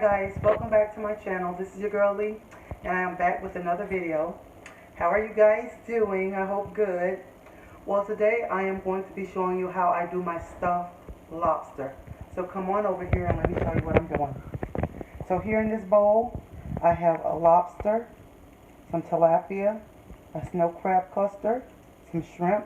guys, welcome back to my channel. This is your girl Lee, and I am back with another video. How are you guys doing? I hope good. Well, today I am going to be showing you how I do my stuffed lobster. So come on over here and let me show you what I'm doing. So here in this bowl, I have a lobster, some tilapia, a snow crab custard, some shrimp,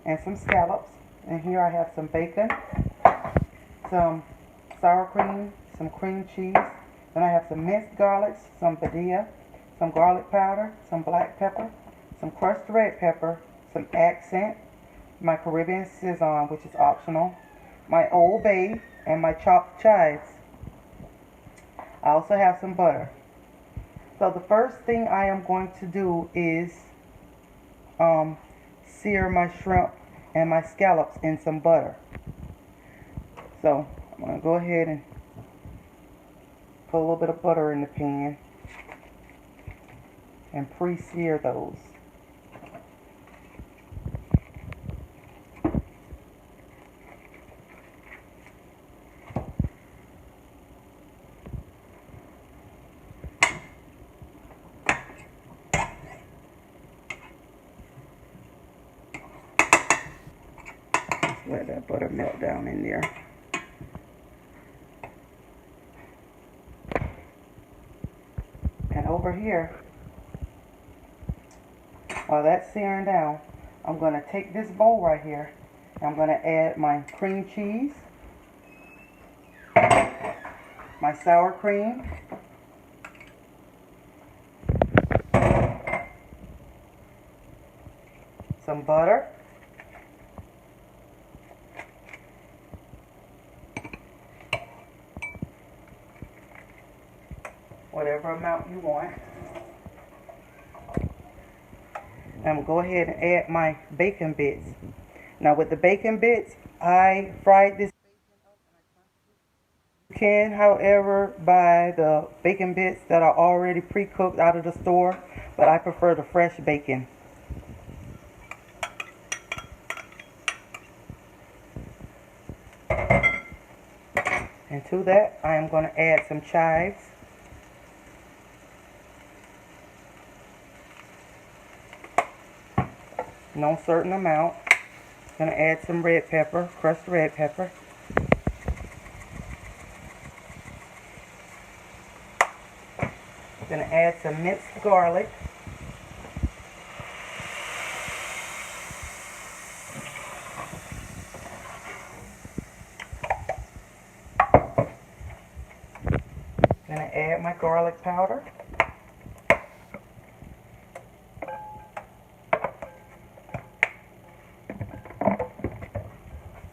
and some scallops. And here I have some bacon, some sour cream, some cream cheese. Then I have some minced garlic, some padilla, some garlic powder, some black pepper, some crushed red pepper, some accent, my Caribbean Seasoning, which is optional, my Old Bay, and my chopped chives. I also have some butter. So the first thing I am going to do is sear my shrimp and my scallops in some butter. So I'm going to go ahead and put a little bit of butter in the pan and pre-sear those. Let that butter melt down in there. And over here, while that's searing down, I'm going to take this bowl right here, and I'm going to add my cream cheese, my sour cream, some butter, whatever amount you want. I'm going to go ahead and add my bacon bits. Now with the bacon bits, I fried this bacon up and I crunched it. You can, however, buy the bacon bits that are already pre-cooked out of the store, but I prefer the fresh bacon. And to that, I am going to add some chives. No certain amount. Going to add some red pepper, crushed red pepper. Going to add some minced garlic. Going to add my garlic powder.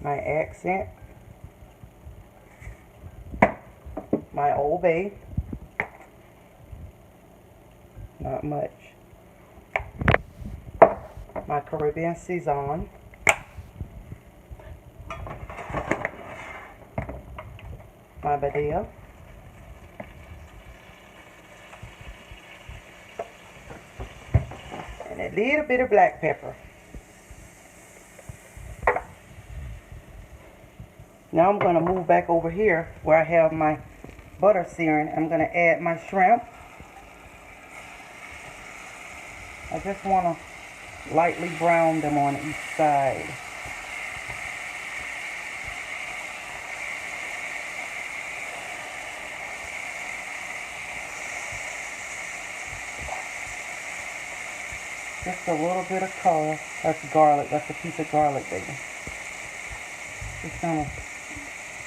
My accent, my Old Bay, not much, my Caribbean Seasoning, my padilla, and a little bit of black pepper. Now I'm going to move back over here where I have my butter searing. I'm going to add my shrimp. I just want to lightly brown them on each side. Just a little bit of color. That's garlic. That's a piece of garlic, baby. Just going to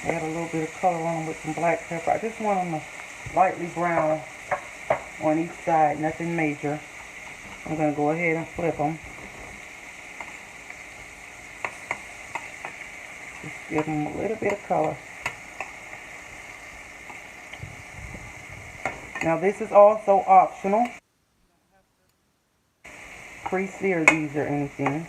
add a little bit of color on them with some black pepper. I just want them to lightly brown on each side, nothing major. I'm going to go ahead and flip them. Just give them a little bit of color. Now this is also optional. Pre-sear these or anything.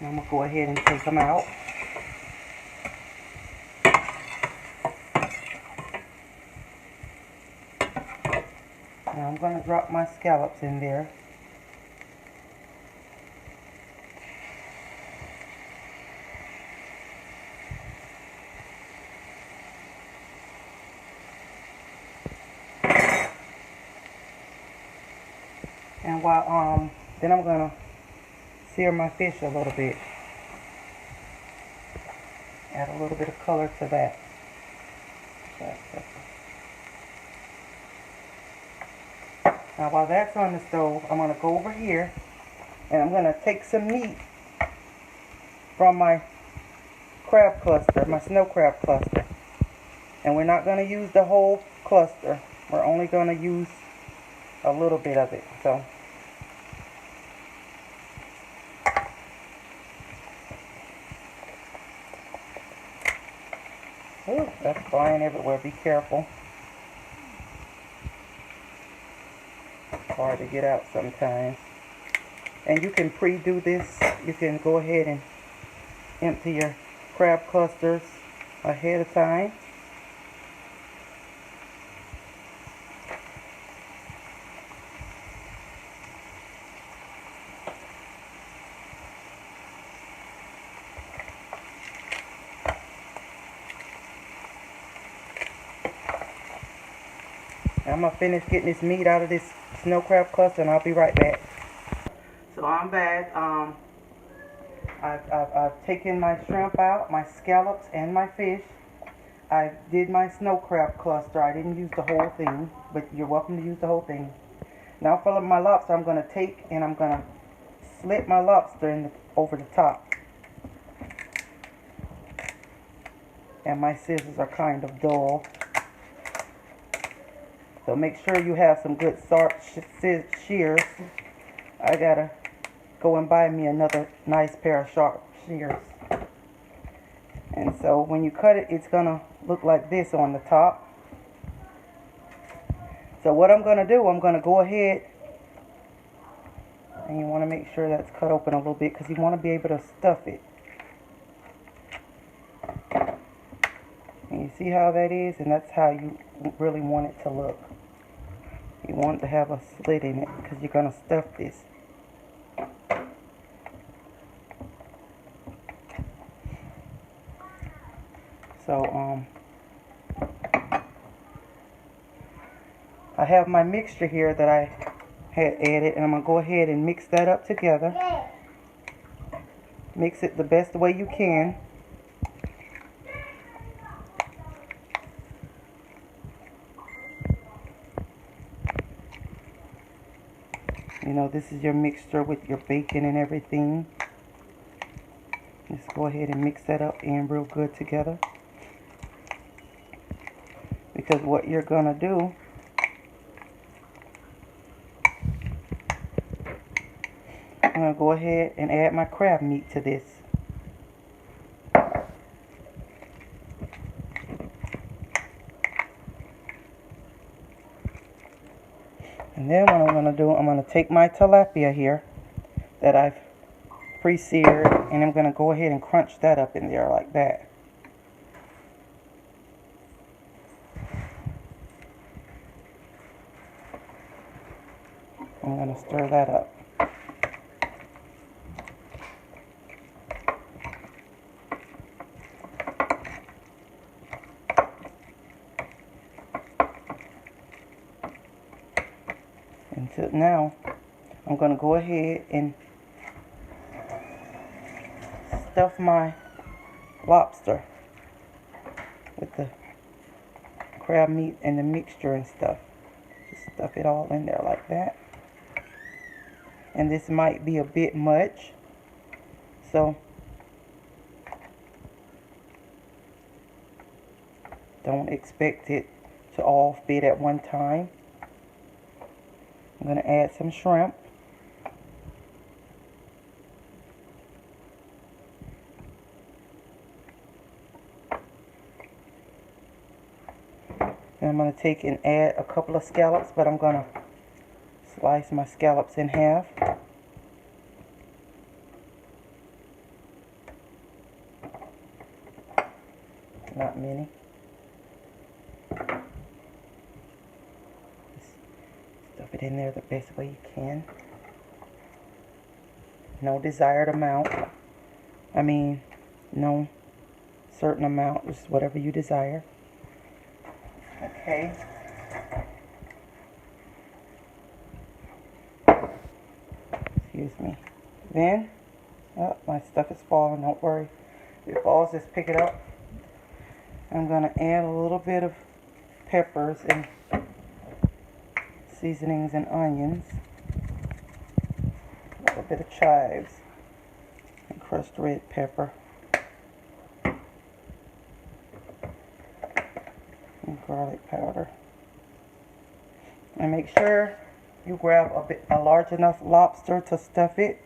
I'm going to go ahead and take them out. Now I'm going to drop my scallops in there. And while then I'm gonna sear my fish a little bit. Add a little bit of color to that. Now while that's on the stove, I'm gonna go over here and I'm gonna take some meat from my crab cluster, my snow crab cluster. And we're not gonna use the whole cluster. We're only gonna use a little bit of it. So ooh, that's flying everywhere. Be careful. Hard to get out sometimes. And you can pre-do this. You can go ahead and empty your crab clusters ahead of time. I'm going to finish getting this meat out of this snow crab cluster and I'll be right back. So I'm back. I've taken my shrimp out, my scallops, and my fish. I did my snow crab cluster. I didn't use the whole thing, but you're welcome to use the whole thing. Now for my lobster, I'm going to take and I'm going to slit my lobster over the top. And my scissors are kind of dull. So make sure you have some good sharp shears. I gotta go and buy me another nice pair of sharp shears. And so when you cut it, it's gonna look like this on the top. So what I'm gonna do, I'm gonna go ahead, and you wanna make sure that's cut open a little bit because you wanna be able to stuff it. And you see how that is? And that's how you really want it to look. You want it to have a slit in it because you're going to stuff this. So, I have my mixture here that I had added, and I'm going to go ahead and mix that up together. Mix it the best way you can. You know, this is your mixture with your bacon and everything. Just go ahead and mix that up in real good together. Because what you're going to do, I'm going to go ahead and add my crab meat to this. And then what I'm going to do, I'm going to take my tilapia here that I've pre-seared, and I'm going to go ahead and crunch that up in there like that. I'm going to stir that up. Until now, I'm going to go ahead and stuff my lobster with the crab meat and the mixture and stuff. Just stuff it all in there like that. And this might be a bit much, so don't expect it to all fit at one time. I'm going to add some shrimp. And I'm going to take and add a couple of scallops, but I'm going to slice my scallops in half. Not many. Stuff it in there the best way you can. No desired amount. I mean, no certain amount. Just whatever you desire. Okay. Excuse me. Then, oh, my stuff is falling, don't worry. If it falls, just pick it up. I'm going to add a little bit of peppers and seasonings and onions. A little bit of chives and crushed red pepper. And garlic powder. And make sure you grab a large enough lobster to stuff it.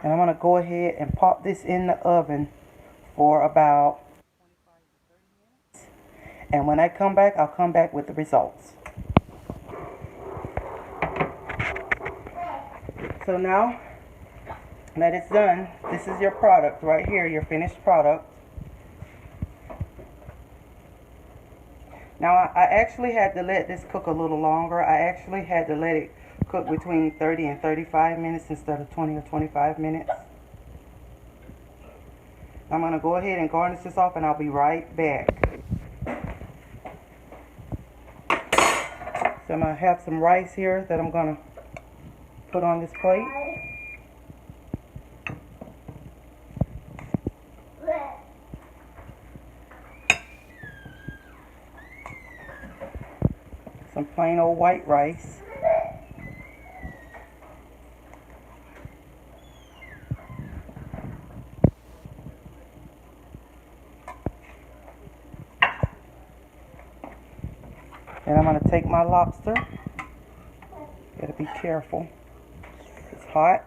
And I'm going to go ahead and pop this in the oven for about 25 to 30 minutes. And when I come back, I'll come back with the results. So now that it's done, this is your product right here, your finished product. Now I actually had to let this cook a little longer. I actually had to let it cook between 30 and 35 minutes instead of 20 or 25 minutes. I'm going to go ahead and garnish this off and I'll be right back. So I'm going to have some rice here that I'm going to put on this plate. Some plain old white rice. And I'm going to take my lobster. Gotta be careful. It's hot.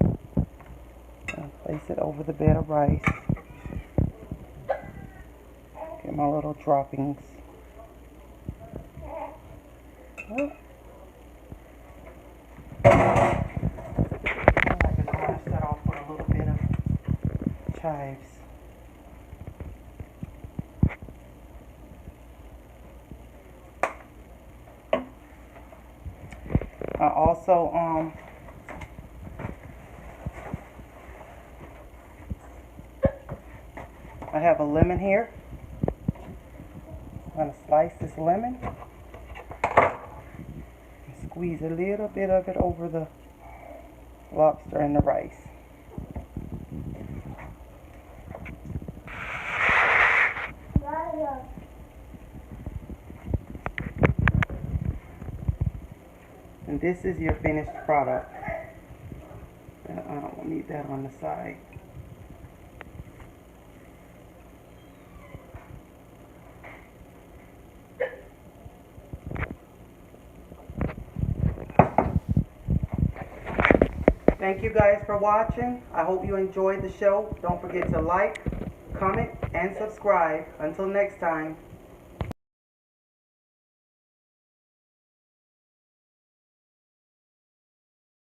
And place it over the bed of rice. Get my little droppings. Oh. I can garnish that off with a little bit of chives. I also I have a lemon here. I'm going to slice this lemon and squeeze a little bit of it over the lobster and the rice. And this is your finished product. I don't need that on the side. Thank you guys for watching. I hope you enjoyed the show. Don't forget to like, comment, and subscribe. Until next time.